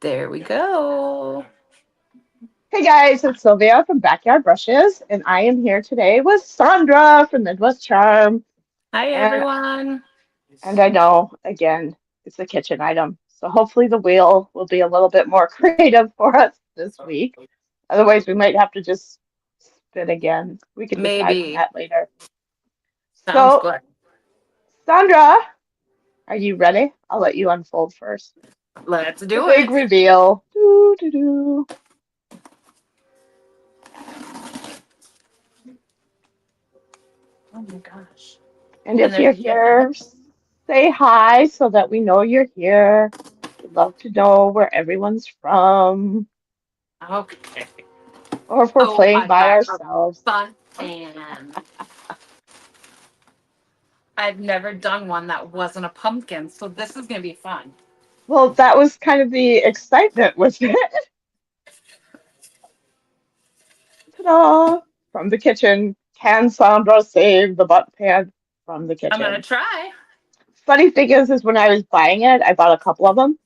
There we go. Hey guys, it's Sylvia from Backyard Brushes, and I am here today with Sandra from Midwest Charm. Hi, And everyone. and I know, again, it's a kitchen item, so hopefully the wheel will be a little bit more creative for us this week. Otherwise, we might have to just spin again. We can decide on Maybe. that later. Sounds So, good. Sandra, are you ready? I'll let you unfold first. Let's The do big it. reveal. Doo, doo, doo. Oh my gosh. And And if you're there's Jen. here, say hi so that we know you're here. We'd love to know where everyone's from, Okay. or if we're Oh, playing I by got a ourselves. fun and I've never done one that wasn't a pumpkin, so this is gonna be fun. Well, that was kind of the excitement with it. Ta-da! From the kitchen. Can Sandra save the butt pan from the I'm gonna kitchen? try. Funny thing is when I was buying it, I bought a couple of them,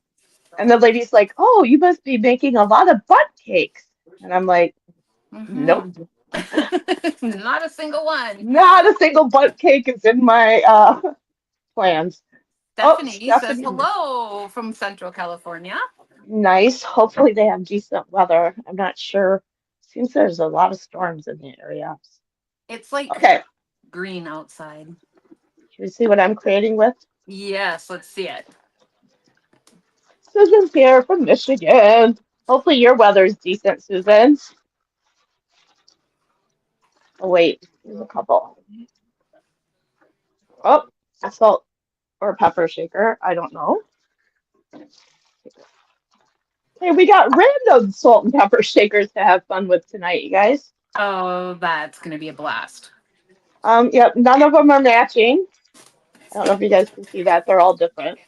and the lady's like, "Oh, you must be making a lot of butt cakes," and I'm like, "Nope." Mm-hmm. Not a single one. Not a single butt cake is in my plans. Oh, Stephanie says Stephanie. hello from Central California. Nice. Hopefully they have decent weather. I'm not sure. Seems there's a lot of storms in the area. It's like Okay, green outside. can you see what I'm creating with? Yes, let's see it. Susan's here from Michigan. Hopefully your weather's decent, Susan. Oh wait, there's a couple. Oh, a salt or pepper shaker. I don't know. Hey, we got random salt and pepper shakers to have fun with tonight, you guys. Oh, that's going to be a blast. Yep, none of them are matching. I don't know if you guys can see that. They're all different.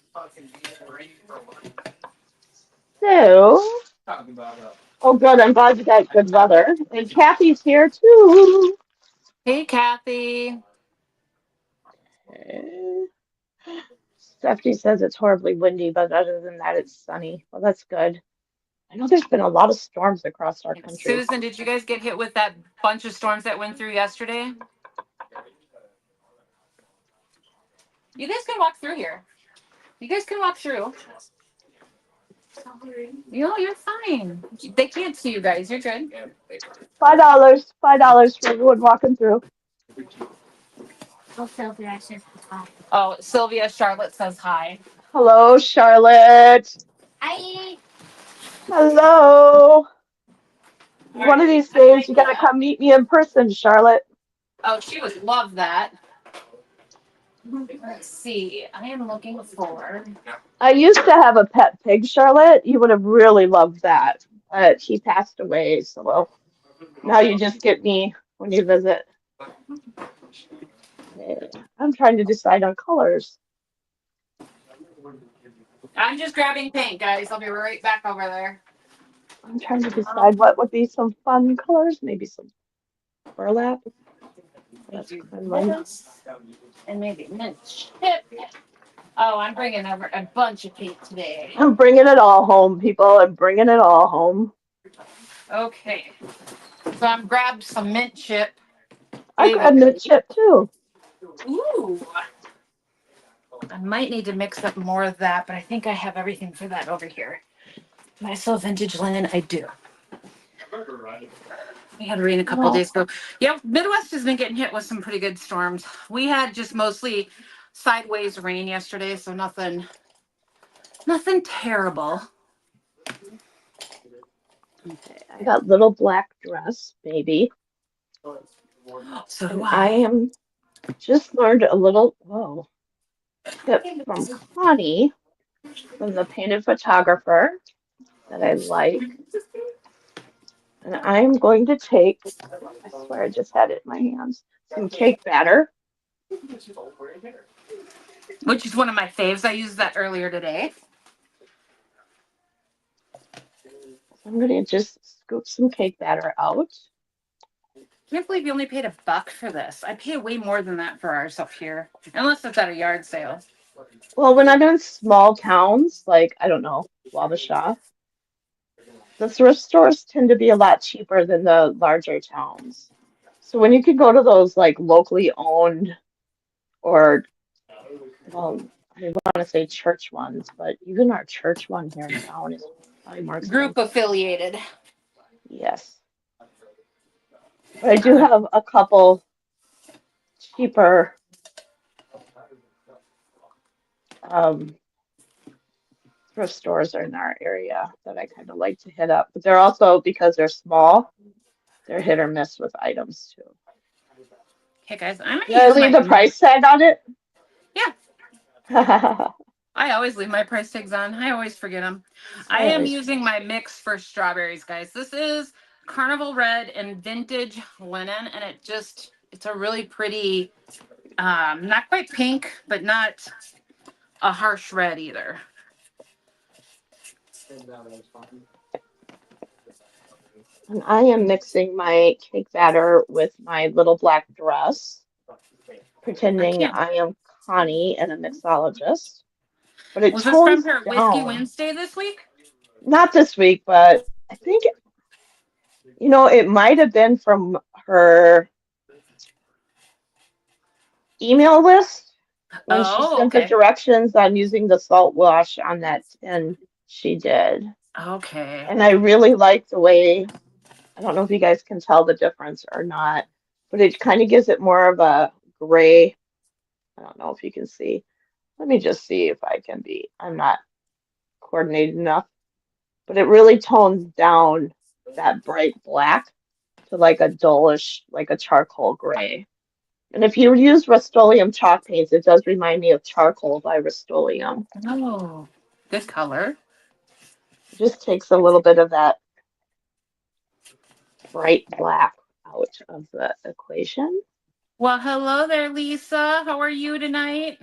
So, oh good, I'm glad you got good weather. And Kathy's here too. Hey, Kathy. Okay. Stephanie says it's horribly windy, but other than that, it's sunny. Well, that's good. I know there's been a lot of storms across our country. Susan, did you guys get hit with that bunch of storms that went through yesterday? You guys can walk through here. You guys can walk through. You know, you're fine. They can't see you guys. You're good. $5, $5 for everyone walking through. Oh, Sylvia Charlotte says hi. Hello, Charlotte. Hi. Hello. All One right. of these I'm days, you bringing gotta up. come meet me in person, Charlotte. Oh, she would love that. Let's see. I am looking for. I used to have a pet pig, Charlotte. You would have really loved that. But he passed away, so well, now you just get me when you visit. Okay. I'm trying to decide on colors. I'm just grabbing paint, guys. I'll be right back over there. I'm trying to decide what would be some fun colors. Maybe some burlap. We That's do Quinlan. this and maybe mint chip. Oh, I'm bringing over a bunch of paint today. I'm bringing it all home, people. I'm bringing it all home. Okay, so I'm grabbed some mint chip. I Baby, grabbed the chip too. ooh. I might need to mix up more of that, but I think I have everything for that over here. Do I sell vintage linen? I do. We had rain a couple Well, days ago. Yeah, Midwest has been getting hit with some pretty good storms. We had just mostly sideways rain yesterday, so nothing terrible. okay. I got little black dress, baby. So do And I I. am just learned a little, whoa, tip from Connie, from the painted photographer that I like. And I'm going to take, I swear I just had it in my hands, some cake batter. Which is one of my faves. I used that earlier today. So I'm going to just scoop some cake batter out. I can't believe you only paid $1 for this. I pay way more than that for ours up here, unless it's at a yard sale. Well, when I'm in small towns, like, I don't know, Wabasha, the thrift stores tend to be a lot cheaper than the larger towns. So when you can go to those like locally owned or, well, I want to say church ones, but even our church one here in town is probably more Group expensive. affiliated. Yes. But I do Uh, have a couple cheaper um, thrift stores in our area that I kind of like to hit up. But they're also, because they're small, they're hit or miss with items too. okay, guys, I'm Did gonna I use leave my the price tag on it? yeah. I I always leave my price tags on. I always forget them. I am always using forget. my mix for strawberries, guys. This is Carnival Red and Vintage Linen, and it's a really pretty, not quite pink, but not a harsh red either. And I am mixing my cake batter with my little black dress, I pretending can't. I am Connie and a mixologist. But it Was this from tones her Whiskey down. Wednesday this week? Not this week, but I think, it might have been from her email list when she Oh, sent the okay. directions on using the salt wash on that tin she did. Okay. And I really like the way, I don't know if you guys can tell the difference or not, but it kind of gives it more of a gray. I don't know if you can see. Let me just see if I can be. I'm not coordinated enough, but it really tones down that bright black to like a dullish, like a charcoal gray. And if you use Rust-Oleum chalk paints, it does remind me of charcoal by Rust-Oleum. Oh, good color. It just takes a little bit of that bright black out of the equation. Well, hello there, Lisa. How are you tonight?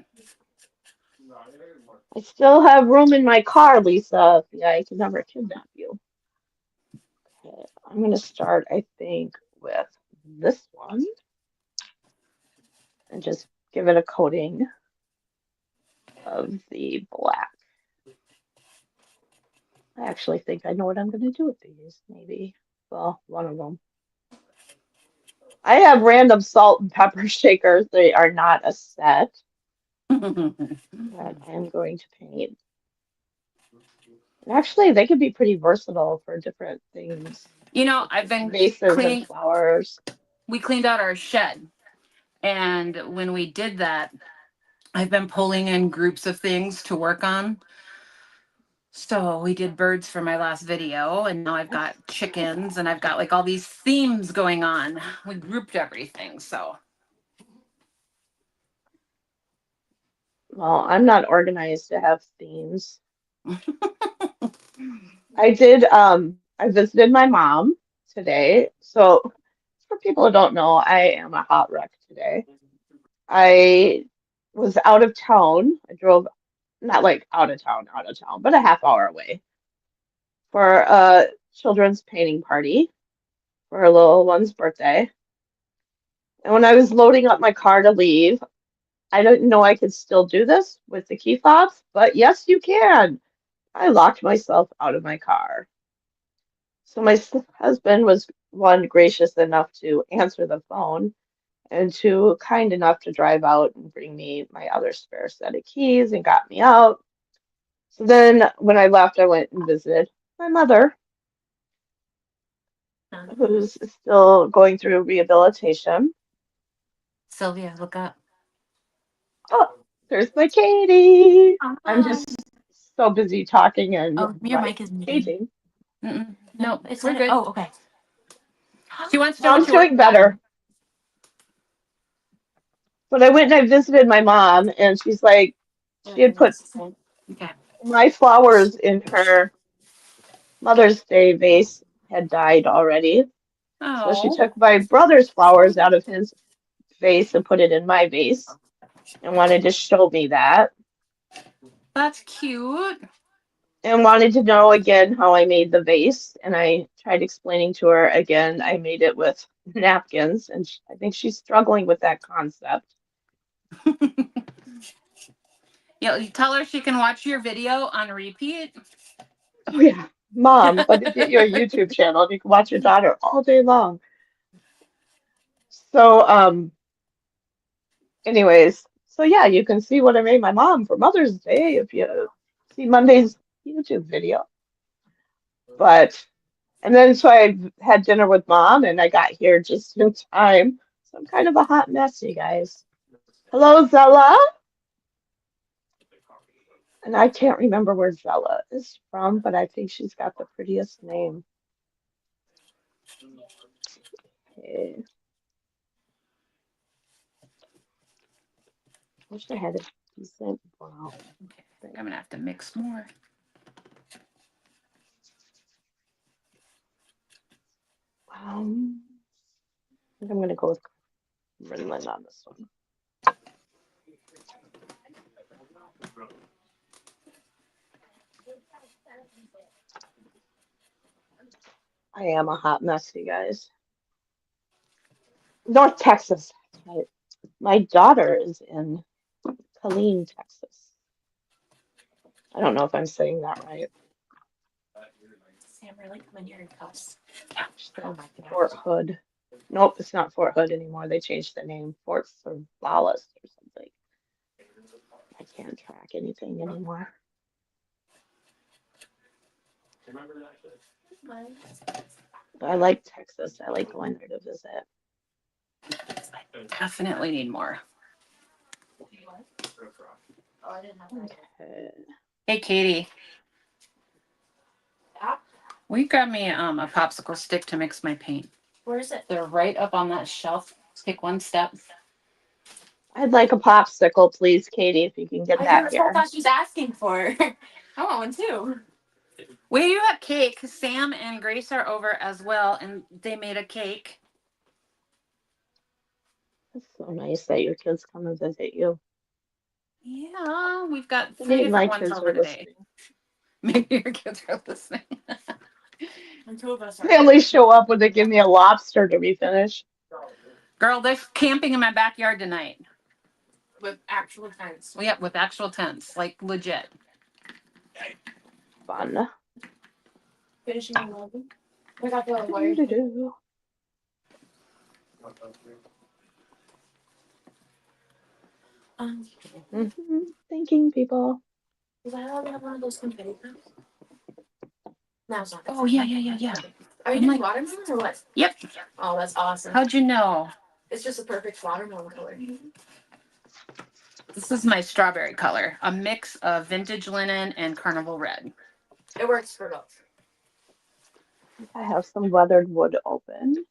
I still have room in my car, Lisa. Yeah, I can never kidnap you. Okay, I'm going to start, I think, with this one and just give it a coating of the black. I actually think I know what I'm going to do with these, maybe. Well, one of them. I have random salt and pepper shakers. They are not a set, but I'm going to paint. And actually, they could be pretty versatile for different things, like I've been vases and cleaning, flowers. we cleaned out our shed. And when we did that, I've been pulling in groups of things to work on. So we did birds for my last video, and now I've got chickens, and I've got like all these themes going on. We grouped everything. So, Well, I'm not organized to have themes. I visited my mom today. So for people who don't know, I am a hot wreck today. I was out of town. I drove, not like out of town, but a half hour away for a children's painting party for her little one's birthday. And when I was loading up my car to leave, I didn't know I could still do this with the key fobs, but yes, you can. I locked myself out of my car. So my husband was one gracious enough to answer the phone and two kind enough to drive out and bring me my other spare set of keys and got me out. So then when I left, I went and visited my mother, who's still going through rehabilitation. Sylvia, look up. Oh, there's my Katie. I'm Hi. just so busy talking and Oh, your right mic is muted. painting. Mm-mm. No, it's we're good. Oh, okay. She wants to know what Mom's you're doing working on. better. But I went and I visited my mom, and she's like, she had put Okay. my flowers in her Mother's Day vase, had died already. So she Oh, took my brother's flowers out of his vase and put it in my vase and wanted to show me that that's cute. and wanted to know again how I made the vase. And I tried explaining to her again, I made it with napkins, and I think she's struggling with that concept. You tell her she can watch your video on repeat. Oh, yeah. Mom, let me get you a YouTube channel and you can watch your daughter all day long. So, anyways, so yeah, you can see what I made my mom for Mother's Day if you see Monday's YouTube video. But, and then so I had dinner with Mom and I got here just in time. So I'm kind of a hot mess, you guys. Hello, Zella. And I can't remember where Zella is from, but I think she's got the prettiest name. Okay. Wish I had a decent brown thing. I'm gonna have to mix more. I think I'm gonna go with Rinlin on this one. I am a hot mess, you guys. North Texas. My daughter is in Killeen, Texas. I don't know if I'm saying that right. Sam, really come in here and cuss. She said Fort Hood. Nope, it's not Fort Hood anymore. They changed the name. Fort Savalas or something. I can't track anything anymore. But I like Texas. I like going there to visit. Definitely need more. Okay. Hey, Katie. Yeah? Will you grab me a popsicle stick to mix my paint? Where is it? They're right up on that shelf. Take one step. I'd like a popsicle, please, Katie, if you can get that That's what I here. thought she was asking for. I want one too. We do have cake. Sam and Grace are over as well, and they made a cake. It's so nice that your kids come and visit you. Yeah, we've got 3 Maybe my different ones kids over are today. listening. Maybe your kids are listening. And two of us are. They only show up when they give me a lobster to be finished. Girl, they're camping in my backyard tonight. With actual tents. Well, yeah, with actual tents, like legit. Fun. Finishing in London. I got the wire. Do-do-do. Thanking people. Was I allowed to have one of those confetti cups? No, it's not. Oh, yeah. Are you doing watermelon or what? Yep. Oh, that's awesome. How'd you know? It's just a perfect watermelon color. This is my strawberry color, a mix of vintage linen and carnival red. It works for both. I have some weathered wood open.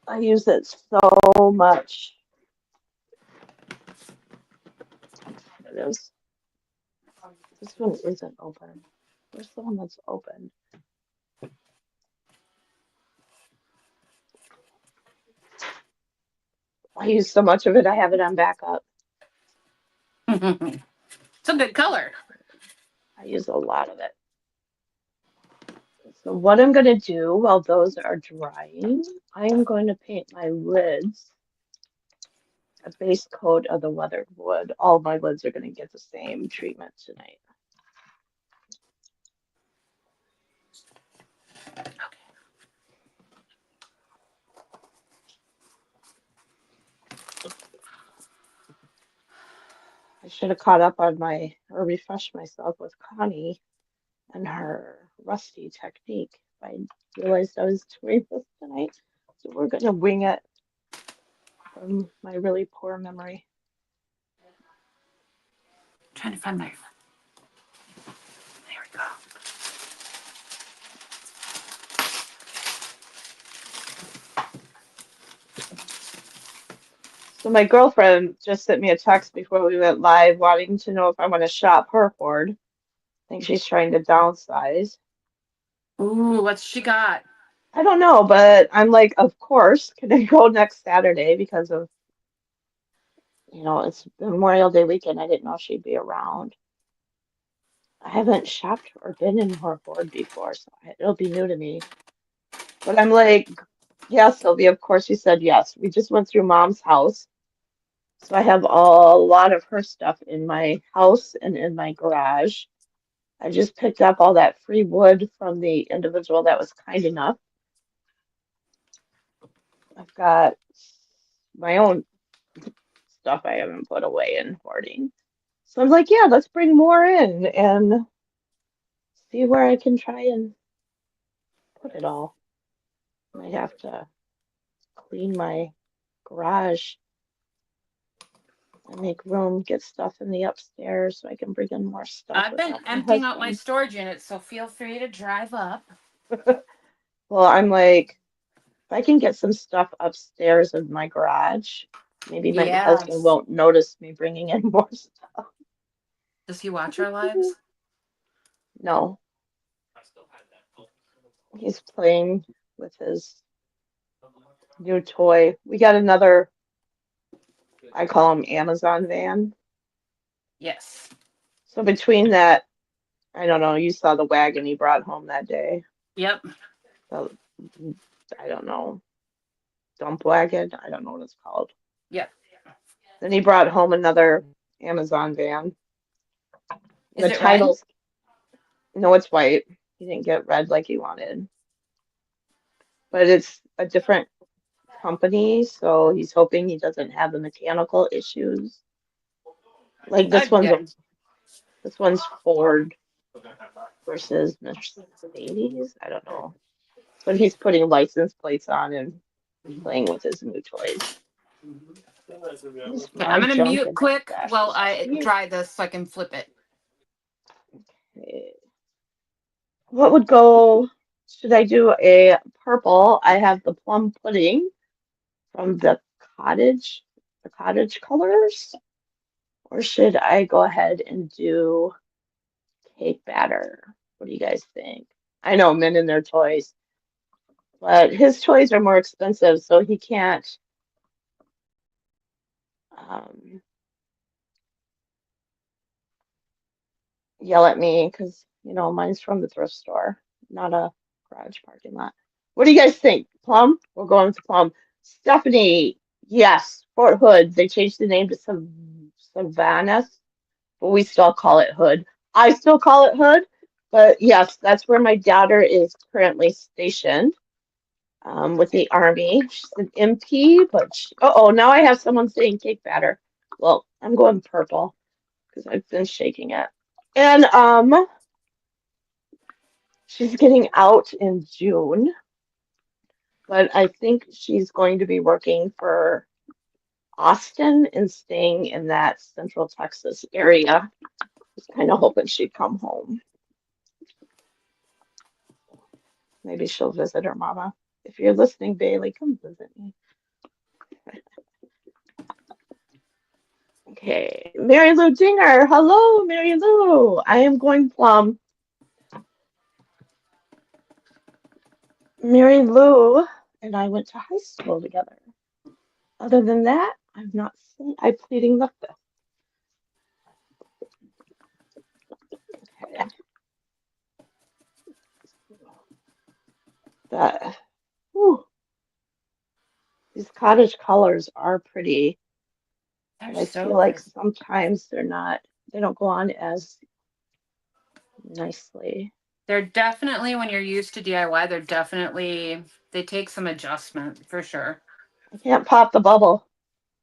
I use it so much. There it is. This one isn't open. Where's the one that's open? I use so much of it, I have it on backup. It's a good color. I use a lot of it. So what I'm going to do while those are drying, I am going to paint my lids a base coat of the weathered wood. All my lids are going to get the same treatment tonight. I should have caught up on or refreshed myself with Connie and her rusty technique. I realized I was doing this tonight. So we're going to wing it from my really poor memory. I'm trying to find my. There we go. So my girlfriend just sent me a text before we went live wanting to know if I want to shop her hoard. I think she's trying to downsize. Ooh, what's she got? I don't know, but I'm like, of course, can I go next Saturday because of, it's Memorial Day weekend. I didn't know she'd be around. I haven't shopped or been in her hoard before, so it'll be new to me. But I'm like, yes, Sylvia, of course you said yes. We just went through Mom's house. So I have a lot of her stuff in my house and in my garage. I just picked up all that free wood from the individual that was kind enough. I've got my own stuff I haven't put away in hoarding. So I'm like, yeah, let's bring more in and see where I can try and put it all. Might have to clean my garage and make room, get stuff in the upstairs so I can bring in more stuff I've been without my emptying out my husband. storage unit, so feel free to drive up. Well, I'm like, if I can get some stuff upstairs in my garage, maybe my husband Yes. won't notice me bringing in more stuff. Does he watch our lives? No, he's playing with his new toy. We got another, I call him Amazon van. Yes. So between that, I don't know, you saw the wagon he brought home that day. Yep. The, I don't know, dump wagon. I don't know what it's called. Yep. Then he brought home another Amazon van. Is The it red? title's, no, it's white. He didn't get red like he wanted, but it's a different company, so he's hoping he doesn't have the mechanical issues. Like Good. this one's Ford versus Mercedes. I don't know, but he's putting license plates on and playing with his new toys. There's Okay, I'm more gonna junk mute in that quick trash while I can. dry this so I can flip it. Okay. What would go? Should I do a purple? I have the plum pudding from the cottage colors, or should I go ahead and do cake batter? What do you guys think? I know men and their toys, but his toys are more expensive, so he can't um, yell at me because, mine's from the thrift store, not a garage parking lot. What do you guys think? Plum? We're going to Plum. Stephanie, yes, Fort Hood. They changed the name to Savannah, but we still call it Hood. I still call it Hood, but yes, that's where my daughter is currently stationed with the Army. She's an MP, but uh-oh, now I have someone saying cake batter. Well, I'm going purple because I've been shaking it. And she's getting out in June, but I think she's going to be working for Austin and staying in that Central Texas area. Was kind of hoping she'd come home. Maybe she'll visit her mama. If you're listening, Bailey, come visit me. Okay, Mary Lou Dinger. Hello, Mary Lou. I am going plum. Mary Lou and I went to high school together. Other than that, I've not seen. I'm pleading the fifth. Okay. That. Whew, these cottage colors are pretty, They're but I so feel like pretty. sometimes they're not. They don't go on as nicely. They're definitely, when you're used to DIY, they take some adjustment for sure. I can't pop the bubble.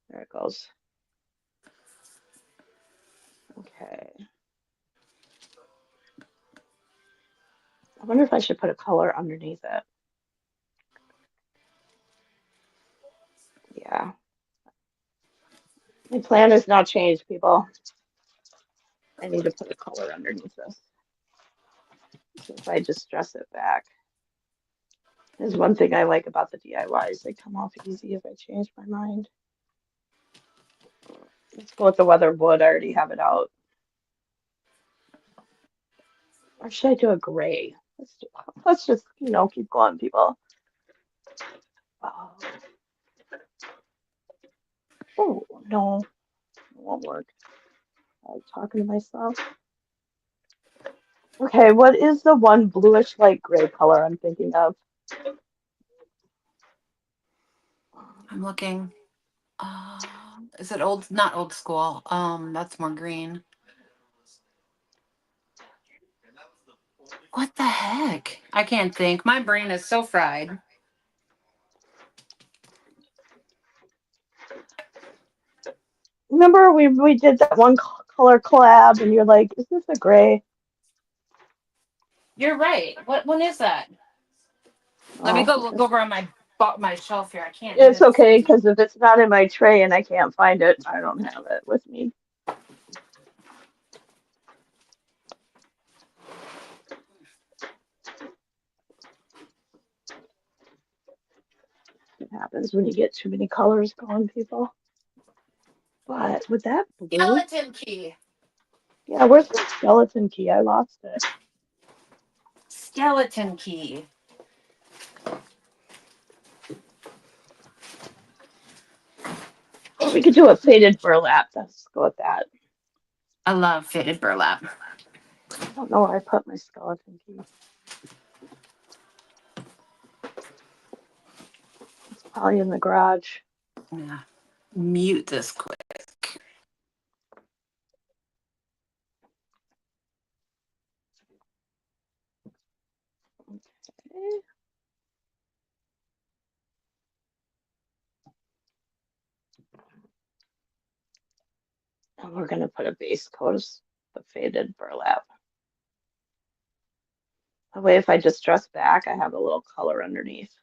There it goes. Okay. I wonder if I should put a color underneath it. Yeah. My plan has not changed, people. I need to put a color underneath this. If I just dress it back. There's one thing I like about the DIYs. They come off easy if I change my mind. Let's go with the weather wood. I already have it out. Or should I do a gray? Let's just, keep going, people. Oh, oh no, it won't work. I'm talking to myself. Okay, what is the one bluish light gray color I'm thinking of? I'm looking. Uh, Is it old? Not old school. That's more green. What the heck? I can't think. My brain is so fried. Remember we did that one color collab, and you're like, "Is this a gray?" You're right. What one is that? Let me Oh, go look over on my shelf here. I can't it's even okay see. because if it's not in my tray and I can't find it, I don't have it with me. It happens when you get too many colors going, people. But with that blue, Skeleton key. yeah, where's the skeleton key? I lost it. Skeleton key. We could do a faded burlap. Let's go with that. I love fitted burlap. I don't know where I put my skeleton key. It's probably in the garage. Yeah. Mute this quick. Okay. And we're going to put a base coat of the faded burlap. That way, if I distress back, I have a little color underneath.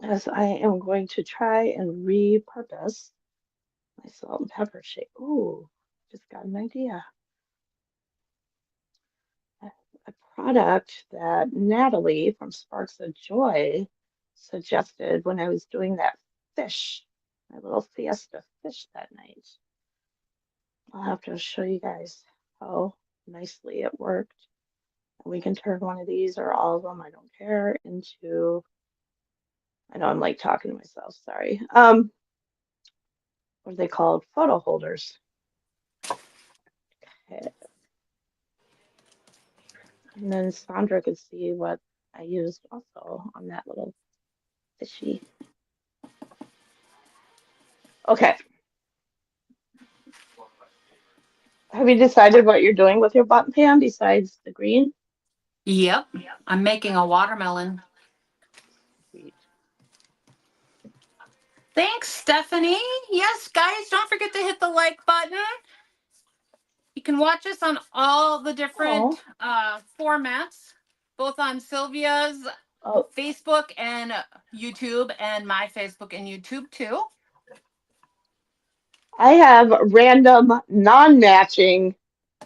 As I am going to try and repurpose my salt and pepper shake. Ooh, just got an idea. A product that Natalie from Sparks of Joy suggested when I was doing that fish, my little fiesta fish that night. I'll have to show you guys how nicely it worked. We can turn one of these or all of them, I don't care, into, I know I'm like talking to myself, sorry. What are they called? Photo holders. Okay. And then Sandra could see what I used also on that little fishy. Okay. Have you decided what you're doing with your button pan besides the green? Yep. I'm making a watermelon. Sweet. Thanks, Stephanie. Yes, guys, don't forget to hit the like button. You can watch us on all the different Oh, formats, both on Sylvia's oh, Facebook and YouTube, and my Facebook and YouTube too. I have random non-matching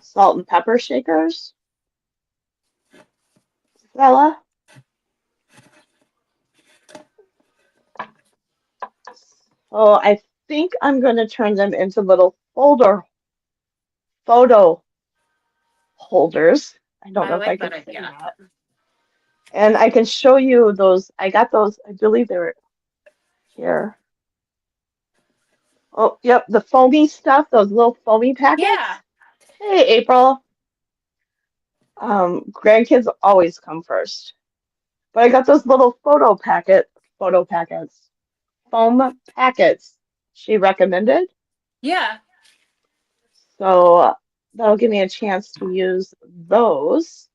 salt and pepper shakers. Stella. Oh, I think I'm going to turn them into little photo holders. I don't I know if I like can that say idea. that. And I can show you those. I got those, I believe they were here. Oh, yep, the foamy stuff, those little foamy Yeah. packets. Hey, April. Grandkids always come first. But I got those little photo packets, foam packets she recommended. Yeah. So that'll give me a chance to use those.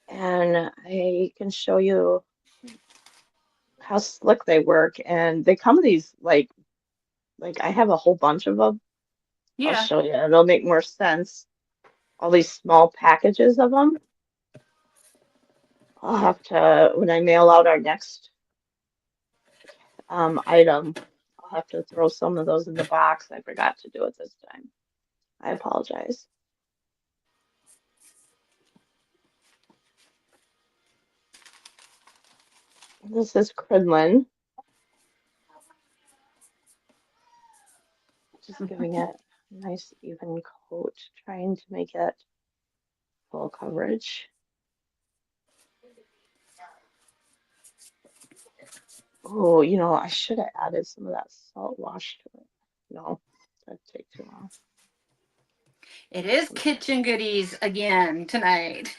And I can show you how slick they work. And they come in these like I have a whole bunch of them. I'll Yeah. show you. It'll make more sense. All these small packages of them. I'll have to, when I mail out our next item, I'll have to throw some of those in the box. I forgot to do it this time. I apologize. This is Cridlin, just giving it a nice even coat, trying to make it full coverage. Oh, I should have added some of that salt wash to it. No, that'd take too long. It is kitchen goodies again tonight.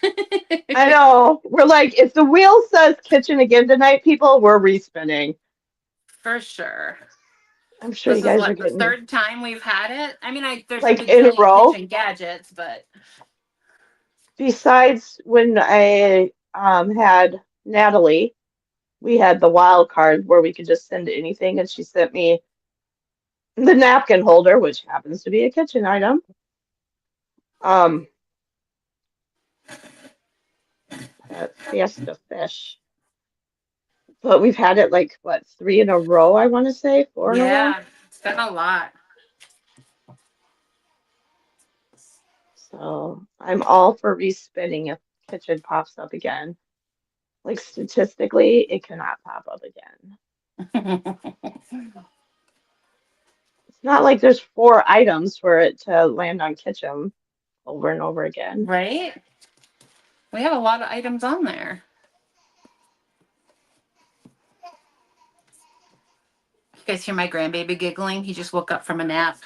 I know. We're like, if the wheel says kitchen again tonight, people, we're respinning. For sure. I'm sure you This is guys are what, the getting third time we've had it. I mean, there's a like in a bajillion row. kitchen gadgets, but Besides when I had Natalie, we had the wild card where we could just send anything, and she sent me the napkin holder, which happens to be a kitchen item. Um, that Fiesta fish. But we've had it like what, three in a row, I want to say, four in a row. yeah, it's been a lot. So I'm all for respinning if kitchen pops up again. Like statistically, it cannot pop up again. It's not like there's four items for it to land on kitchen over and over again. Right? We have a lot of items on there. You guys hear my grandbaby giggling? He just woke up from a nap.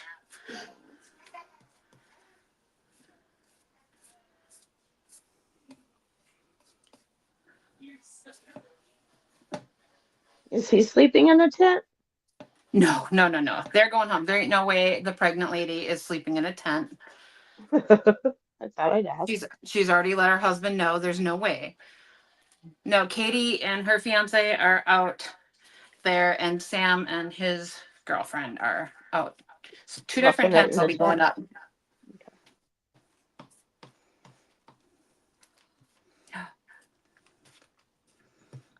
Is he sleeping in a tent? No, no, no, no. They're going home. There ain't no way the pregnant lady is sleeping in a tent. I thought I'd ask. She's already let her husband know there's no way. No, Katie and her fiance are out there, and Sam and his girlfriend are out. So two different Roughing it tents in I'll the be going tent. up.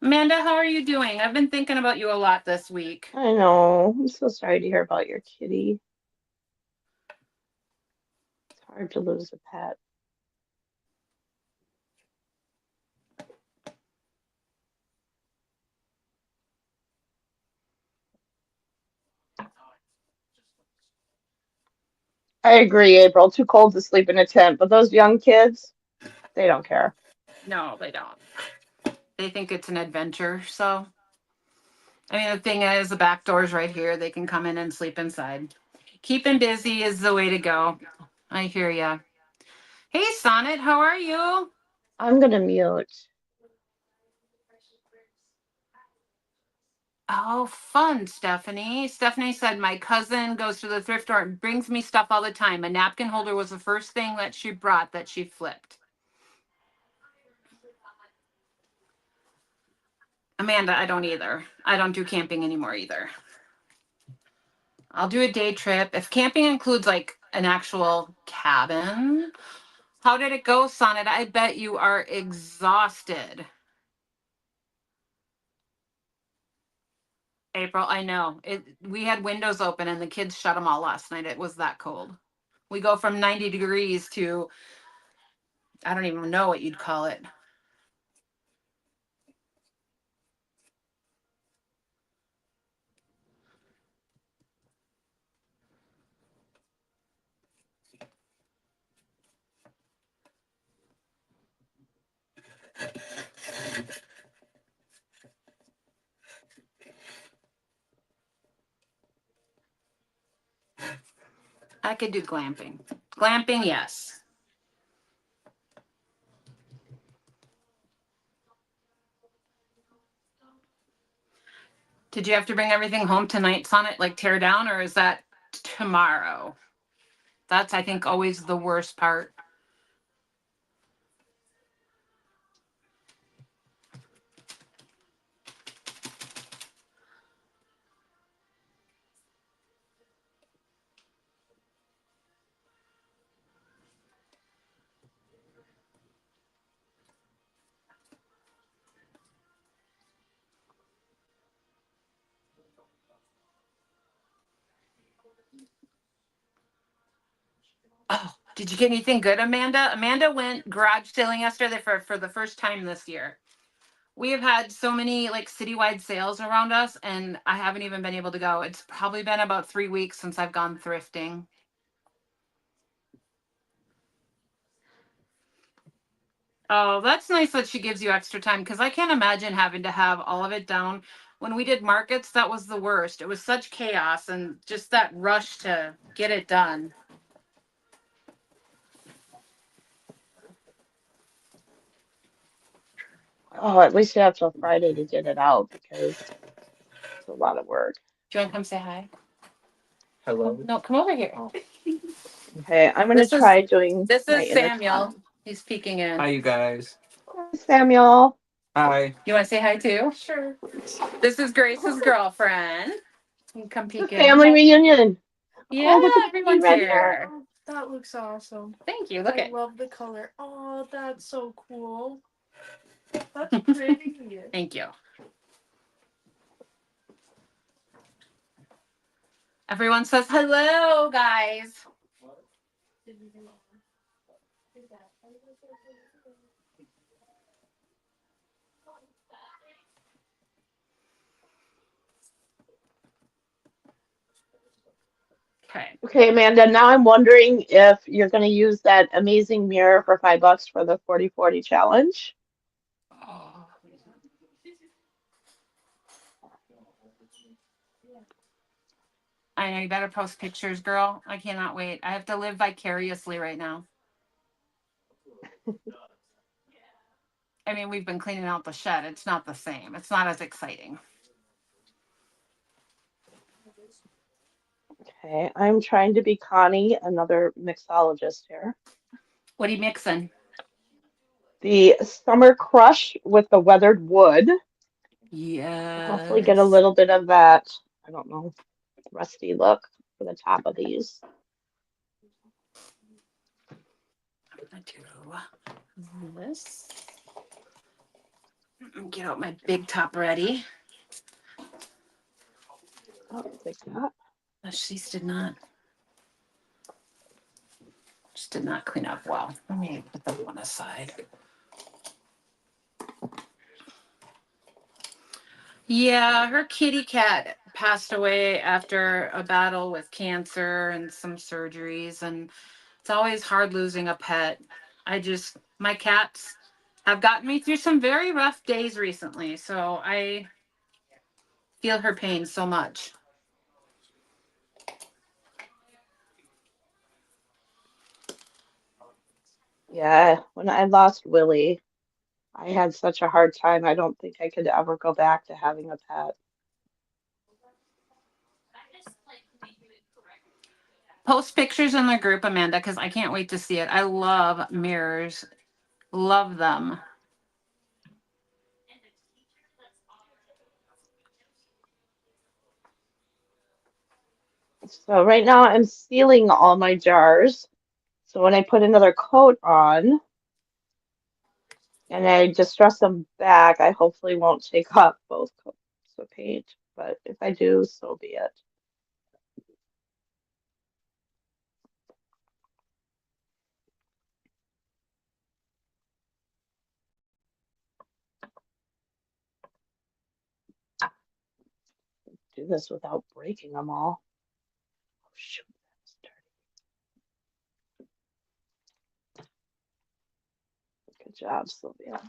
Amanda, how are you doing? I've been thinking about you a lot this week. I know. I'm so sorry to hear about your kitty. It's hard to lose a pet. I agree, April. Too cold to sleep in a tent, but those young kids, they don't care. No, they don't. They think it's an adventure. So, I mean, the thing is, the back door's right here. They can come in and sleep inside. Keeping busy is the way to go. I hear ya. Hey, Sonnet, how are you? I'm gonna mute. Oh, fun, Stephanie. Stephanie said, my cousin goes to the thrift store and brings me stuff all the time. A napkin holder was the first thing that she brought that she flipped. Amanda, I don't either. I don't do camping anymore either. I'll do a day trip. If camping includes like an actual cabin, how did it go, Sonnet? I bet you are exhausted. April, I know. We had windows open and the kids shut them all last night. It was that cold. We go from 90 degrees to, I don't even know what you'd call it. I could do glamping. Glamping, yes. Did you have to bring everything home tonight, Sonnet, like tear down, or is that tomorrow? That's, I think, always the worst part. Oh, did you get anything good, Amanda? Amanda went garage sailing yesterday for the first time this year. We have had so many like citywide sales around us, and I haven't even been able to go. It's probably been about 3 weeks since I've gone thrifting. Oh, that's nice that she gives you extra time because I can't imagine having to have all of it down. When we did markets, that was the worst. It was such chaos and just that rush to get it done. Oh, at least you have till Friday to get it out because it's a lot of work. Do you want to come say hi? Hello. No, come over here. Okay, I'm gonna This is try doing this my is Samuel. intercom. He's peeking in. Hi, you guys. Hi, Samuel. Hi. You want to say hi too? Sure. This is Grace's Oh, girlfriend. You can come it's a peek in. family reunion. Yeah, Oh, look at the pretty everyone's red here. hair. Oh, that looks awesome. Thank you. Look I at. love the color. Oh, that's so cool. That's pretty. Thank you. Everyone says hello, guys. Okay. Okay, Amanda, now I'm wondering if you're gonna use that amazing mirror for $5 for the 40/40 challenge. Oh. I know you better post pictures, girl. I cannot wait. I have to live vicariously right now. I mean, we've been cleaning out the shed. It's not the same. It's not as exciting. Okay, I'm trying to be Connie, another mixologist here. What are you mixing? The Summer Crush with the weathered wood. Hopefully get a Yes. little bit of that, I don't know, rusty look for the top of these. I'm gonna do this. Get out my big top ready. Oh, like that. She's did not clean up well. Let me put that one aside. Yeah, her kitty cat passed away after a battle with cancer and some surgeries, and it's always hard losing a pet. My cats have gotten me through some very rough days recently, so I feel her pain so much. Yeah, when I lost Willie, I had such a hard time. I don't think I could ever go back to having a pet. Post pictures in the group, Amanda, because I can't wait to see it. I love mirrors. Love them. So right now I'm sealing all my jars. So when I put another coat on and I distress them back, I hopefully won't take off both coats of paint. But if I do, so be it. Do this without breaking them all. Oh, shoot, that's dirty. Good job, Sylvia.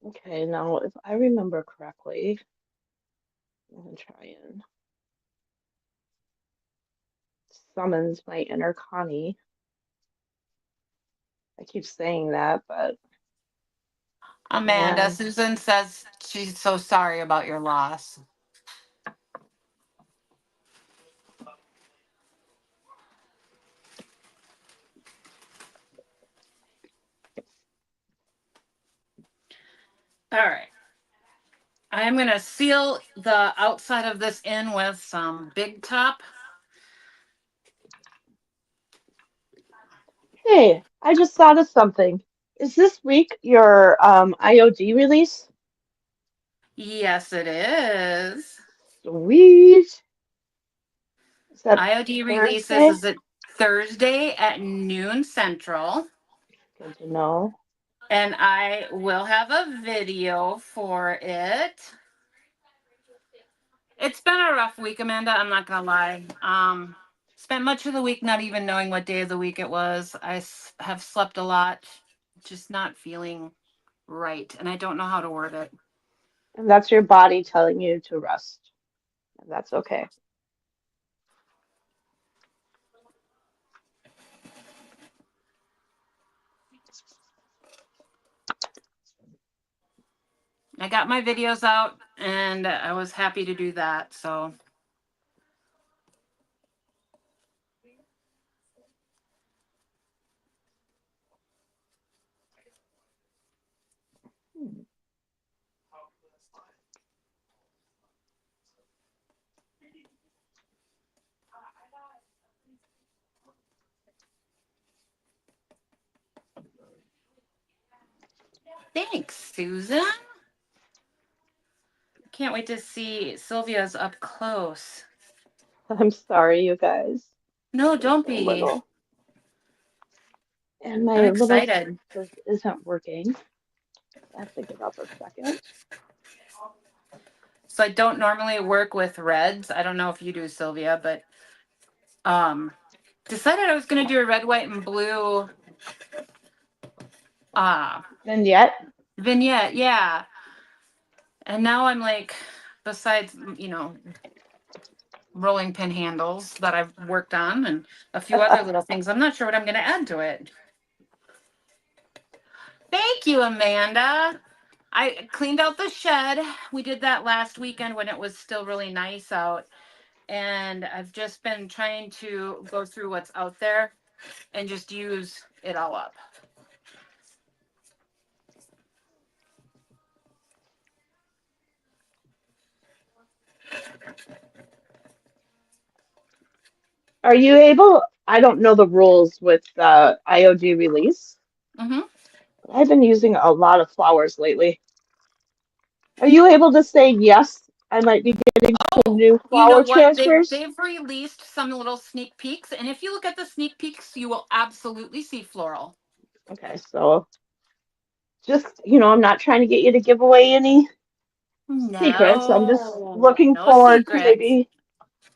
Okay, now if I remember correctly, I'm gonna try and summons my inner Connie. I keep saying that, but Amanda, man, Susan says she's so sorry about your loss. All right. I'm going to seal the outside of this in with some Big Top. hey, I just thought of something. Is this week your IOD release? Yes, it is. Sweet. Is that IOD releases Thursday? is it Thursday at noon Central. Good to know. And I will have a video for it. It's been a rough week, Amanda. I'm not gonna lie. Spent much of the week not even knowing what day of the week it was. Have slept a lot, just not feeling right, and I don't know how to word it. And that's your body telling you to rest. And that's okay. I got my videos out, and I was happy to do that. So Hmm. thanks, Susan. Can't wait to see Sylvia's up close. I'm sorry, you guys. No, They're don't so be. little. And I'm my little excited. repurpose isn't working. I have to give up a second. So I don't normally work with reds. I don't know if you do, Sylvia, but um decided I was gonna do a red, white, and blue uh Vignette. vignette, yeah. And now I'm like, besides, rolling pin handles that I've worked on and a few other little things, I'm not sure what I'm gonna add to it. Thank you, Amanda. I cleaned out the shed. We did that last weekend when it was still really nice out. And I've just been trying to go through what's out there and just use it all up. Are you able? I don't know the rules with the IOD release. Mm-hmm. I've been using a lot of flowers lately. Are you able to say yes? I might be getting some Oh, new you know flower what? transfers. They've released some little sneak peeks, and if you look at the sneak peeks, you will absolutely see floral. Okay, so just, I'm not trying to get you to give away any secrets. I'm just No, looking no forward to secrets. maybe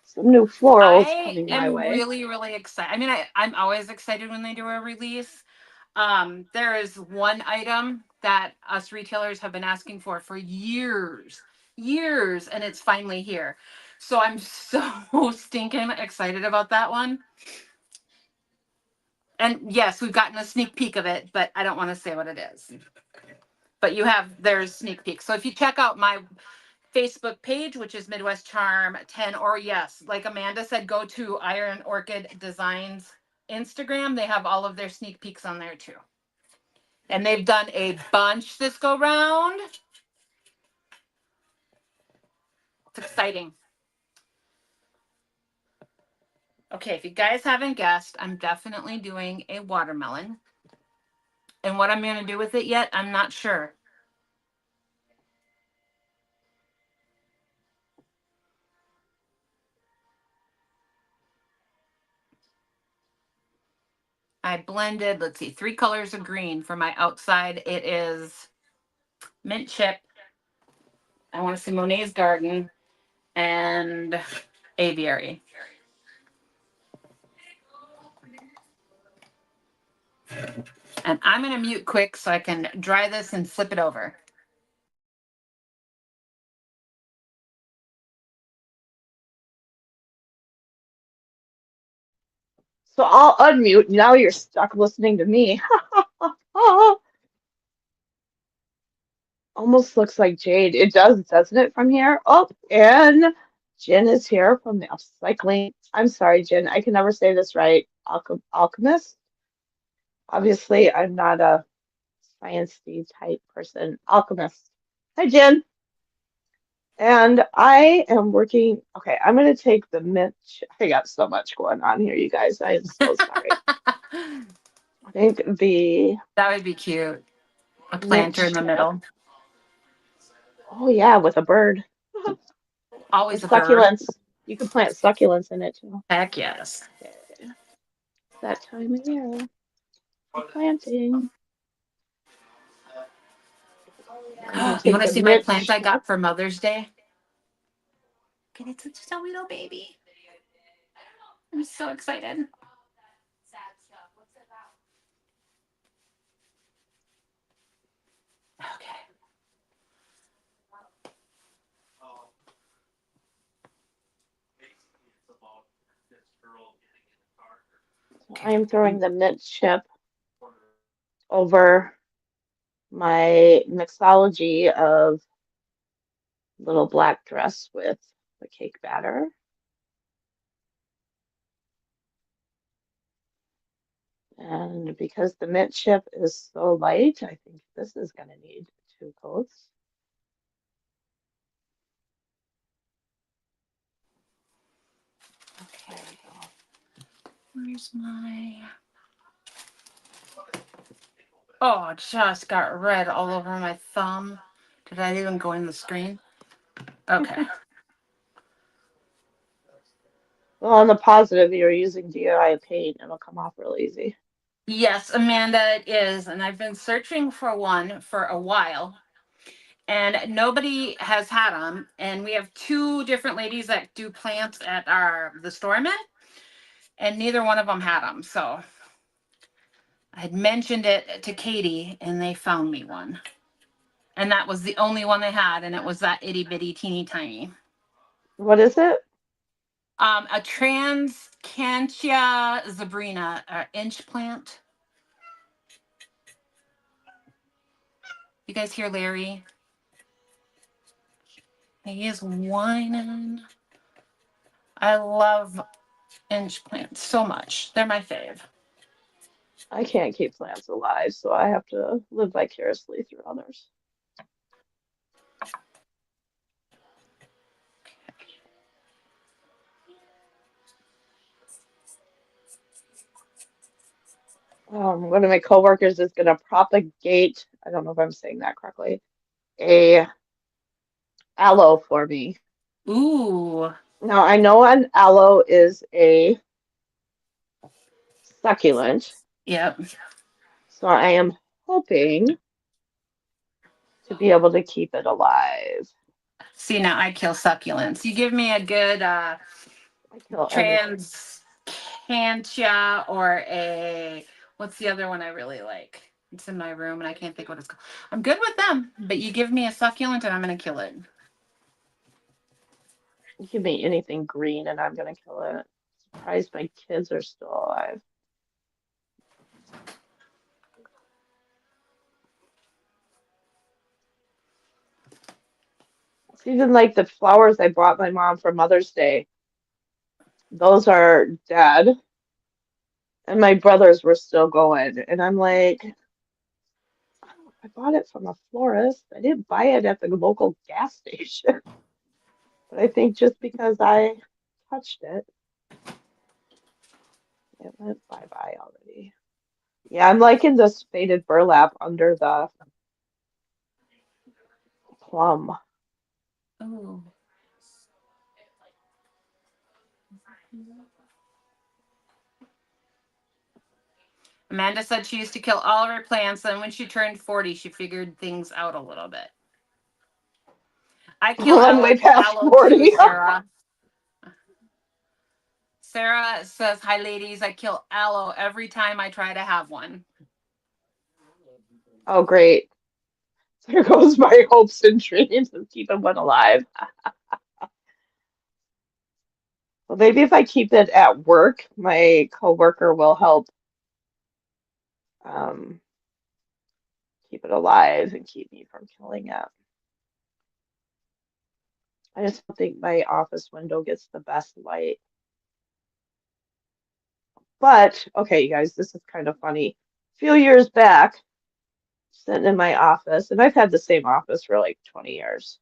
some new florals I coming my am way. really, really excited. I mean, I'm always excited when they do a release. There is one item that us retailers have been asking for years, years, and it's finally here. So I'm so stinking excited about that one. And yes, we've gotten a sneak peek of it, but I don't want to say what it is. But there's sneak peeks. So if you check out my Facebook page, which is Midwest Charm 10, or yes, like Amanda said, go to Iron Orchid Designs Instagram. They have all of their sneak peeks on there too. And they've done a bunch this go round. It's exciting. Okay, if you guys haven't guessed, I'm definitely doing a watermelon. And what I'm going to do with it yet, I'm not sure. I blended, let's see, 3 colors of green for my outside. It is mint chip. I want to see Monet's Garden and aviary. And I'm going to mute quick so I can dry this and flip it over. So I'll unmute. Now you're stuck listening to me. Almost looks like jade. It does, doesn't it, from here? Oh, and Jen is here from the upcycling. I'm sorry, Jen. I can never say this right. Alchemist. Obviously, I'm not a sciencey type person. Alchemist. Hi, Jen. And I am working. Okay, I'm going to take the mint. I got so much going on here, you guys. I am so sorry. I think the That would be cute. A mint planter in the chip. middle. Oh, yeah, with a bird. Or Always a bird. succulents. You can plant succulents in it too. Heck yes. Okay. It's that time of year for planting. I'm going to You take want to the see my mint plant I chip. got for Mother's Day? And it's such a little baby. I'm so excited. Okay. I am throwing the mint chip over my mixology of little black dress with the cake batter. And because the mint chip is so light, I think this is going to need 2 coats. Okay. Where's my... Oh, it just got red all over my thumb. Did I even go in the screen? Okay. Well, on the positive, you're using DIY paint, it'll come off real easy. Yes, Amanda, it is. And I've been searching for one for a while. And nobody has had them. And we have 2 different ladies that do plants at the store I'm at. And neither one of them had them. So I had mentioned it to Katie and they found me one. And that was the only one they had. And it was that itty bitty teeny tiny. What is it? A Transcantia zebrina, inch plant. You guys hear Larry? He is whining. I love inch plants so much. They're my fave. I can't keep plants alive, so I have to live vicariously through others. One of my coworkers is going to propagate, I don't know if I'm saying that correctly, a aloe for me. Ooh. Now, I know an aloe is a succulent, Yep. so I am hoping to be able to keep it alive. See, now I kill succulents. You give me a good I kill everything. Transcantia or a, what's the other one I really like? It's in my room and I can't think what it's called. I'm good with them, but you give me a succulent and I'm going to kill it. Give me anything green and I'm going to kill it. Surprised my kids are still alive. It's even like the flowers I bought my mom for Mother's Day. Those are dead. And my brothers were still going. And I'm like, I bought it from a florist. I didn't buy it at the local gas station. But I think just because I touched it, it went bye-bye already. Yeah, I'm liking this faded burlap under the plum. Ooh. Amanda said she used to kill all of her plants, and when she turned 40, she figured things out a little bit. I kill I'm way past aloe too, 40. Sarah. Sarah says, "Hi, ladies. I kill aloe every time I try to have one." Oh, great. There goes my hopes and dreams of keeping one alive. Well, maybe if I keep it at work, my coworker will help um, keep it alive and keep me from killing it. I just don't think my office window gets the best light. But, okay, you guys, this is kind of funny. A few years back, sitting in my office, and I've had the same office for like 20 years,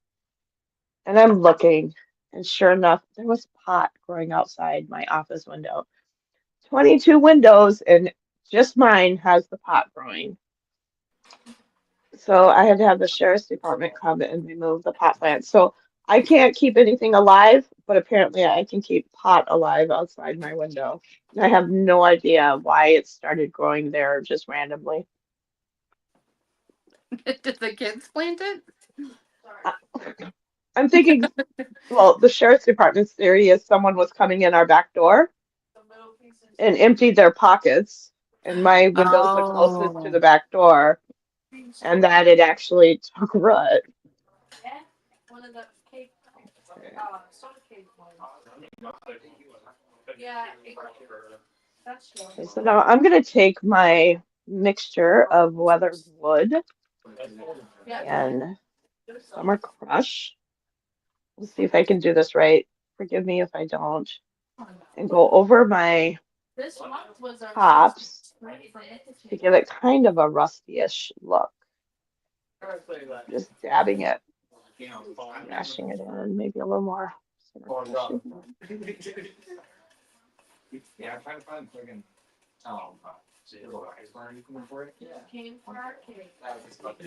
and I'm looking, and sure enough, there was pot growing outside my office window. 22 windows, and just mine has the pot growing. So I had to have the sheriff's department come and remove the pot plant. So I can't keep anything alive, but apparently I can keep pot alive outside my window. And I have no idea why it started growing there just randomly. Did the kids plant it? Uh, I'm thinking, well, the sheriff's department's theory is someone was coming in our back door and emptied their pockets, and my window's the closest to Oh. the back door, and that it actually took root. Okay. Okay, so now I'm going to take my mixture of weathered wood and summer crush. We'll see if I can do this right. Forgive me if I don't. And go over my tops to give it kind of a rusty-ish look. Just dabbing it, smashing it in, maybe a little more summer crush in here.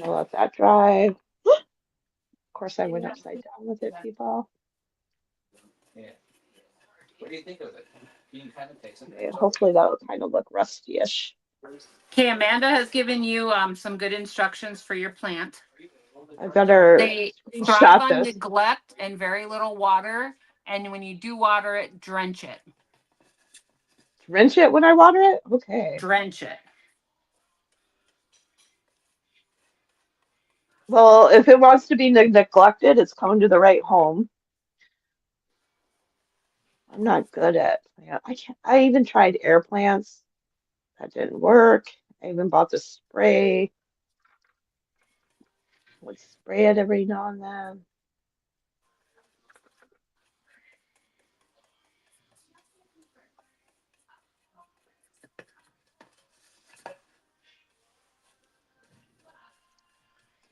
I'll let that dry. Of course, I went upside down with it, people. Okay, hopefully that will kind of look rusty-ish. Okay, Amanda has given you some good instructions for your plant. I better They thrive screenshot on this. neglect and very little water. And when you do water it, drench it. Drench it when I water it? Okay. Drench it. Well, if it wants to be neglected, it's coming to the right home. I'm not good at plant. I can't. I even tried air plants. That didn't work. I even bought the spray. Would spray it every now and then.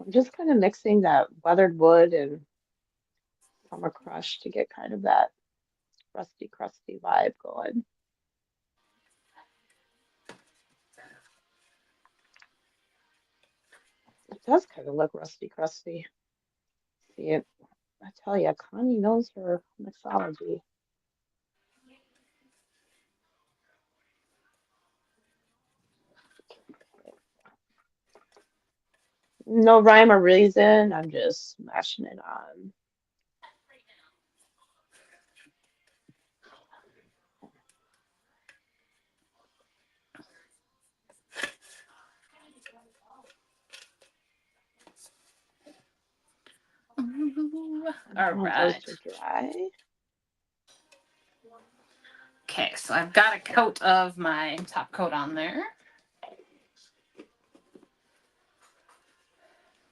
I'm just kind of mixing that weathered wood and summer crush to get kind of that rusty, crusty vibe going. It does kind of look rusty, crusty. See it? I tell you, Connie knows her mixology. No rhyme or reason. I'm just smashing it on. All I want those right. to dry. Okay, so I've got a coat of my top coat on there.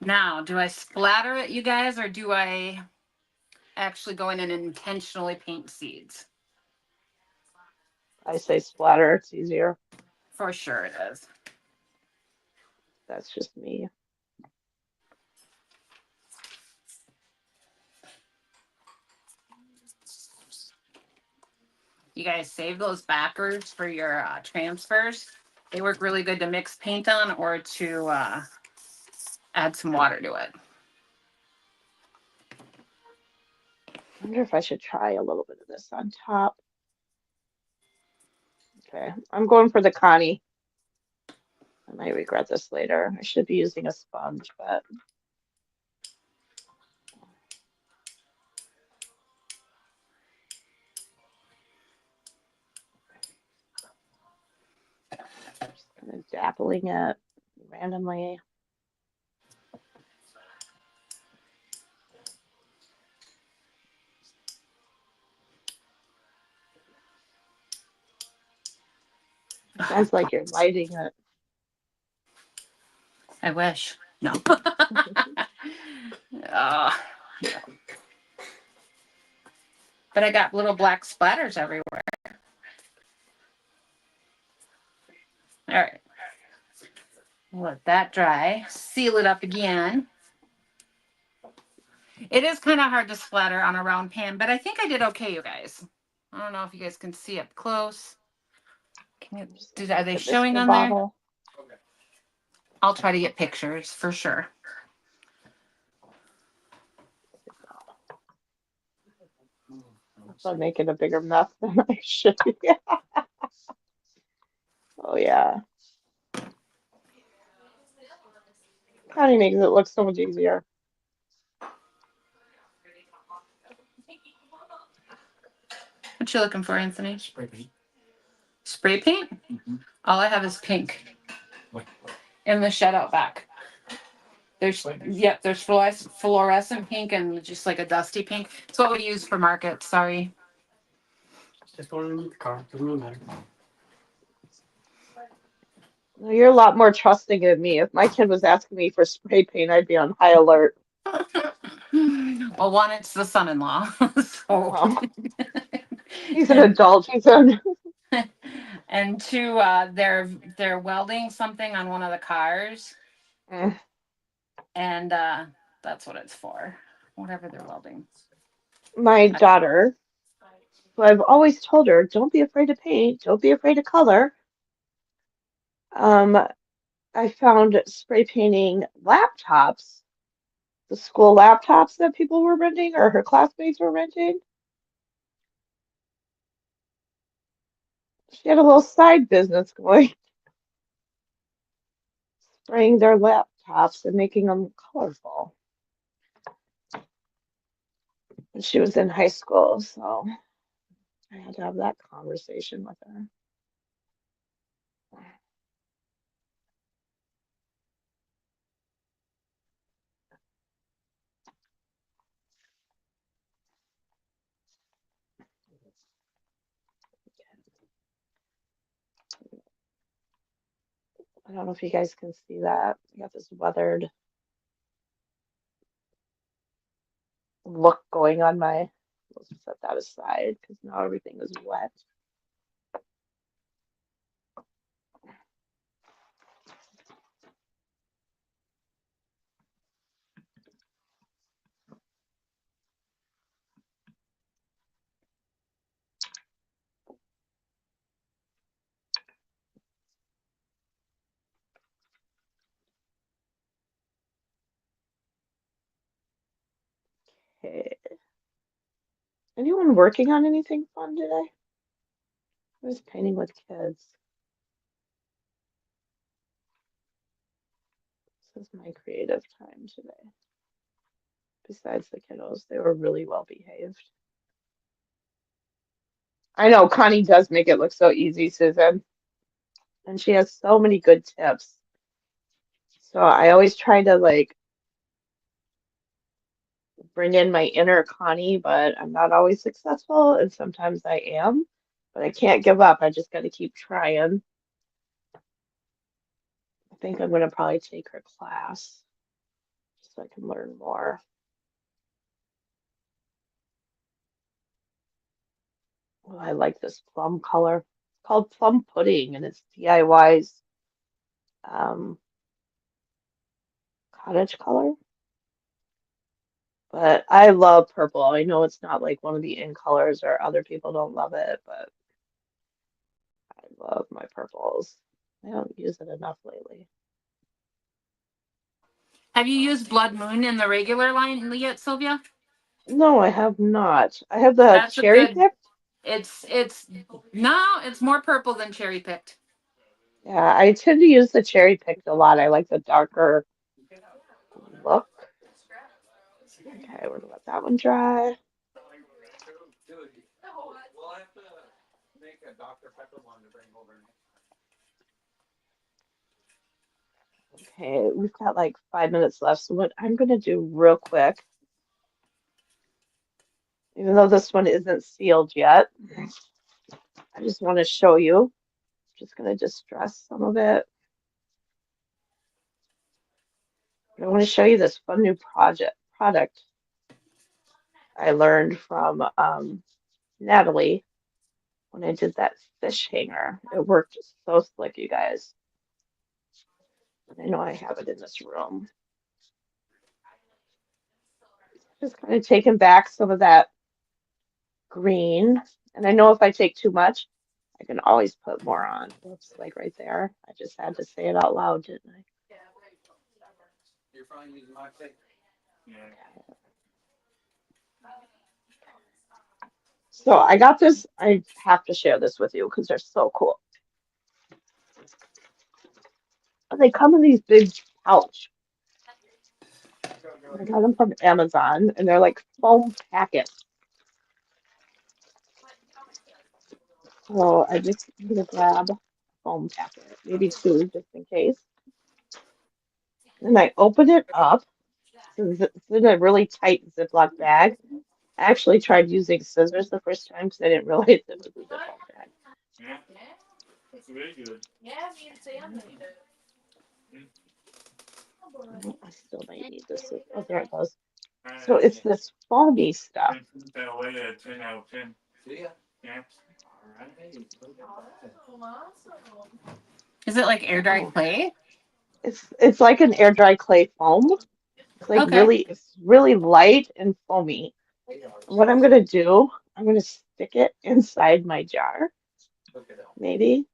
Now, do I splatter it, you guys, or do I actually go in and intentionally paint seeds? I say splatter, it's easier. For sure it is. That's just me. You guys save those backers for your transfers. They work really good to mix paint on or to add some water to it. I wonder if I should try a little bit of this on top. Okay, I'm going for the Connie. I might regret this later. I should be using a sponge, but just kind of dappling it randomly. It sounds like you're lighting it. I wish. No. But I got little black splatters everywhere. All right. Let that dry. Seal it up again. It is kind of hard to splatter on a round pan, but I think I did okay, you guys. I don't know if you guys can see up close. Are they The showing mystery on there? bottle. I'll try to get pictures for sure. I'm making a bigger mess than I should be. Oh yeah. Connie makes it look so much easier. What you looking for, Anthony? Spray paint. Spray paint? All I have is pink. What? In the shed out back. There's there's fluorescent pink and just like a dusty pink. It's what we use for market. Sorry. Just going underneath the car. Doesn't really matter. Well, you're a lot more trusting than me. If my kid was asking me for spray paint, I'd be on high alert. Well, one, it's the son-in-law. So Well, he's an adult. He's a and two, they're welding something on one of the cars, Mm. and that's what it's for. Whatever they're welding. My daughter, who I've always told her, don't be afraid to paint, don't be afraid to color. I found spray painting laptops, the school laptops that people were renting or her classmates were renting. She had a little side business going, spraying their laptops and making them colorful. And she was in high school, so I had to have that conversation with her. I don't know if you guys can see that. I got this weathered look going on my, let's set that aside because now everything is wet. Okay. Anyone working on anything fun today? I was painting with kids. This is my creative time today. Besides the kiddos, they were really well behaved. I know Connie does make it look so easy, Susan, and she has so many good tips. So I always try to like bring in my inner Connie, but I'm not always successful, and sometimes I am. But I can't give up. I just got to keep trying. I think I'm going to probably take her class so I can learn more. Oh, I like this plum color. It's called Plum Pudding, and it's DIY's um, cottage color. But I love purple. I know it's not like one of the in colors or other people don't love it, but I love my purples. I don't use it enough lately. Have you used Blood Moon in the regular line yet, Sylvia? No, I have not. I have the That's a cherry good. picked. It's no, it's more purple than cherry picked. Yeah, I tend to use the cherry picked a lot. I like the darker look. Okay, we're gonna let that one dry. Okay, we've got like 5 minutes left. So what I'm gonna do real quick, even though this one isn't sealed yet, I just want to show you. Just gonna distress some of it. I want to show you this fun new product I learned from Natalie when I did that fish hanger. It worked so slick, you guys. I know I have it in this room. Just kind of taking back some of that green. And I know if I take too much, I can always put more on. Whoops, like right there. I just had to say it out loud, didn't I? You're probably using my pick. Yeah. So I got this. I have to share this with you because they're so cool. And they come in these big pouch. I got them from Amazon, and they're like foam packets. So I'm gonna grab a foam packet, maybe two, just in case. And I open it up. Since it's in a really tight Ziploc bag. I actually tried using scissors the first time because I didn't realize it was a Ziploc bag. Yeah. It's very good. Yeah, me and Sam made it. Oh, I still might need this. Oh, there it goes. So it's this foamy stuff. That away at 10 out of 10. See ya. Yeah. All right. Awesome. Is it like air dry Oh, clay? it's like an air dry clay foam. It's like Okay. it's really light and foamy. And what I'm gonna do, I'm gonna stick it inside my jar, maybe.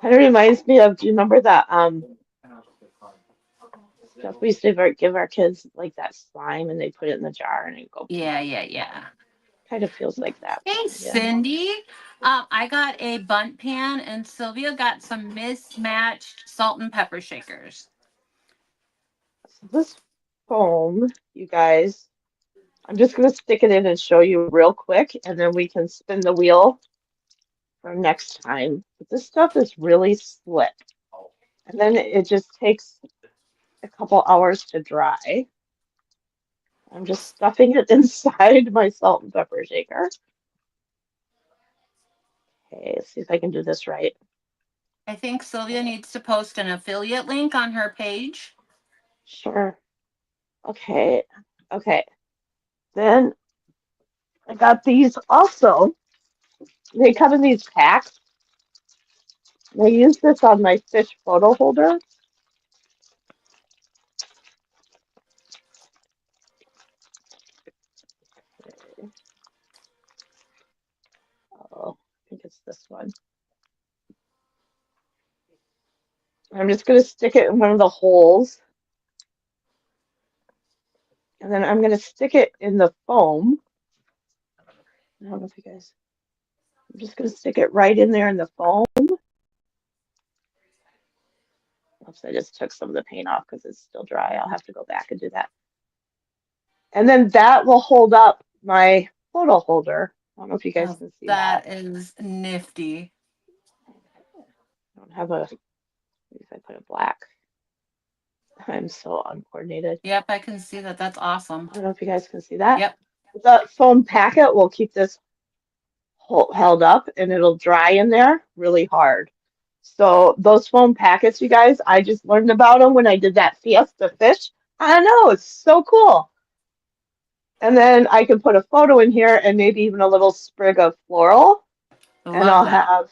Kind of reminds me of, do you remember that stuff we used to give our kids, like that slime, and they put it in the jar and it go. Yeah, yeah. Kind of feels like that. Hey, Yeah. Cindy. I got a bunt pan, and Sylvia got some mismatched salt and pepper shakers. So this foam, you guys, I'm just gonna stick it in and show you real quick, and then we can spin the wheel for next time. But this stuff is really slick, and then it just takes a couple hours to dry. I'm just stuffing it inside my salt and pepper shaker. Okay, let's see if I can do this right. I think Sylvia needs to post an affiliate link on her page. Sure. Okay. Okay. Then I got these also. They come in these packs. I use this on my fish photo holder. Oh, I think it's this one. I'm just going to stick it in one of the holes. And then I'm going to stick it in the foam. I don't know if you guys, I'm just going to stick it right in there in the foam. Oops, I just took some of the paint off because it's still dry. I'll have to go back and do that. And then that will hold up my photo holder. I don't know if you guys Oh, can see that. that is nifty. I don't have a, maybe if I put it black. I'm so uncoordinated. Yep, I can see that. That's awesome. I don't know if you guys can see that. Yep. The foam packet will keep this held up and it'll dry in there really hard. So those foam packets, you guys, I just learned about them when I did that Fiesta fish. I don't know, it's so cool. And then I can put a photo in here and maybe even a little sprig of floral, and Love I'll that. have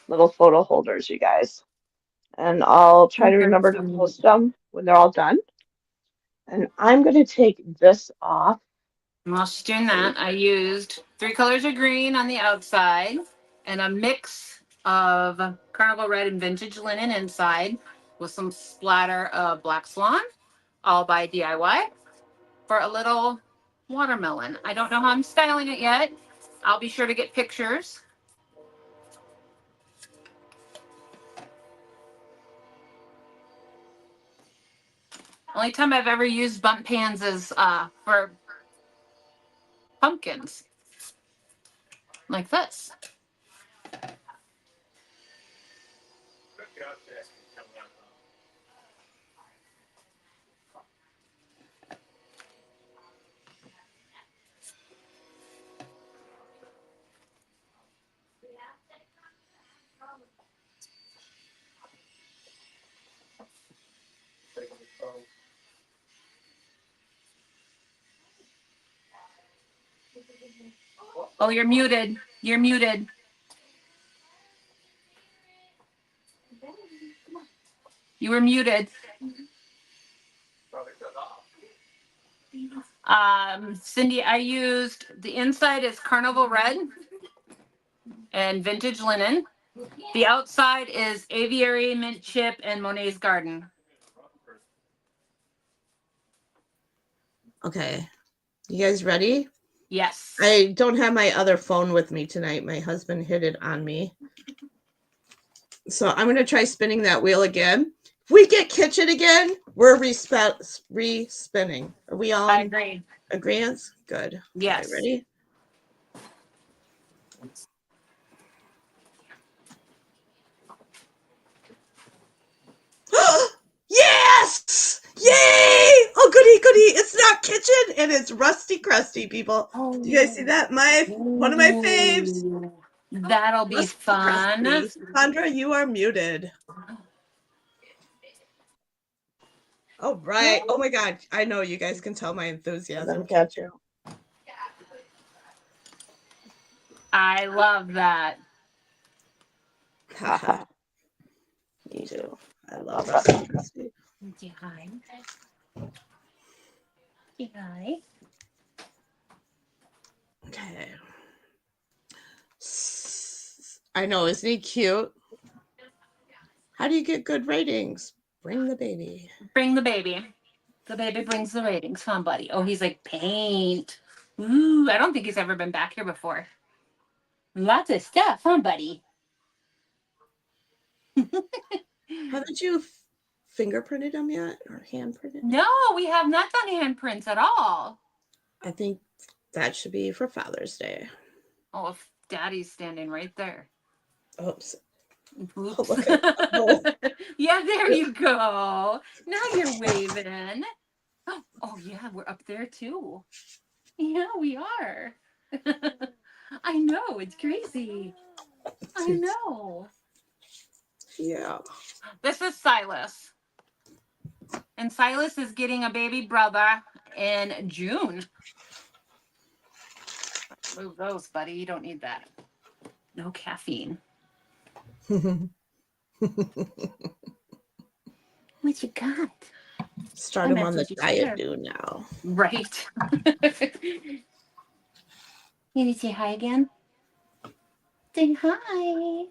little photo holders, you guys. And I'll try to Super remember to cute. post them when they're all done. And I'm going to take this off. While she's doing that, I used 3 colors of green on the outside and a mix of carnival red and vintage linen inside with some splatter of black swan, all by DIY, for a little watermelon. I don't know how I'm styling it yet. I'll be sure to get pictures. Only time I've ever used bunt pans is for pumpkins, like this. Oh, you're muted. You're muted. You were muted. Cindy, I used the inside is carnival red and vintage linen. The outside is aviary, mint chip, and Monet's garden. Okay. You guys ready? Yes. I don't have my other phone with me tonight. My husband hid it on me. So I'm going to try spinning that wheel again. If we get kitchen again, we're re-spinning. Are we all I in agree. agreement? Good. Yes. Okay, ready? Yes! Yay! Oh, goody, goody. It's not kitchen and it's rusty crusty, people. Do you guys see that? One of my faves. Ooh, that'll be Rusty fun. crusty. Sandra, you are muted. All right. Oh my God. I know you guys can tell my enthusiasm. Got you. I love that. Haha. Me too. I love rusty crusty. Say hi. Say hi. Okay. I know, isn't he cute? How do you get good ratings? Bring the baby. Bring the baby. The baby brings the ratings. Fun, buddy. Oh, he's like paint. Ooh, I don't think he's ever been back here before. Lots of stuff, huh, buddy? Haven't you fingerprinted him yet or handprinted? No, we have not done handprints at all. I think that should be for Father's Day. Oh, if Daddy's standing right there. Oops. Oops. Oh, look at both. Yeah, there you go. Now you're waving. Oh, yeah, we're up there too. Yeah, we are. I know, it's crazy. I know. Yeah. This is Silas. And Silas is getting a baby brother in June. Move those, buddy. You don't need that. No caffeine. What you got? Start him on the diet do now. Right. You need to say hi again? Say hi.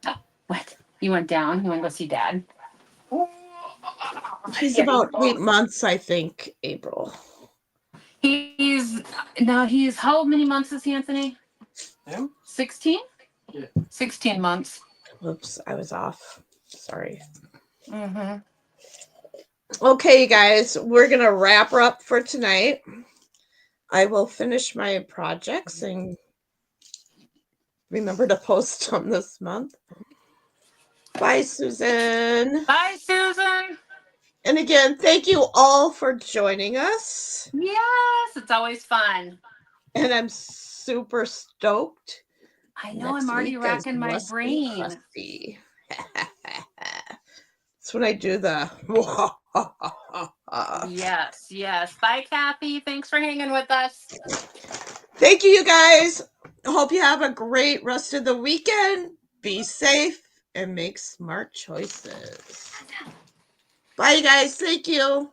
Oh, what? You went down? You want to go see Dad? He's Yeah, about 8 months, I think, April. He's how many months is he, Anthony? 16? Yeah. 16 months. Whoops, I was off. Sorry. Mm-hmm. Okay, you guys, we're going to wrap her up for tonight. I will finish my projects and remember to post them this month. Bye, Susan. Bye, Susan. And again, thank you all for joining us. Yes, it's always fun. And I'm super stoked. I know, I'm already racking my brain. Crusty. That's when I do the Yes. Bye, Kathy. Thanks for hanging with us. Thank you, you guys. Hope you have a great rest of the weekend. Be safe and make smart choices. Bye, you guys. Thank you.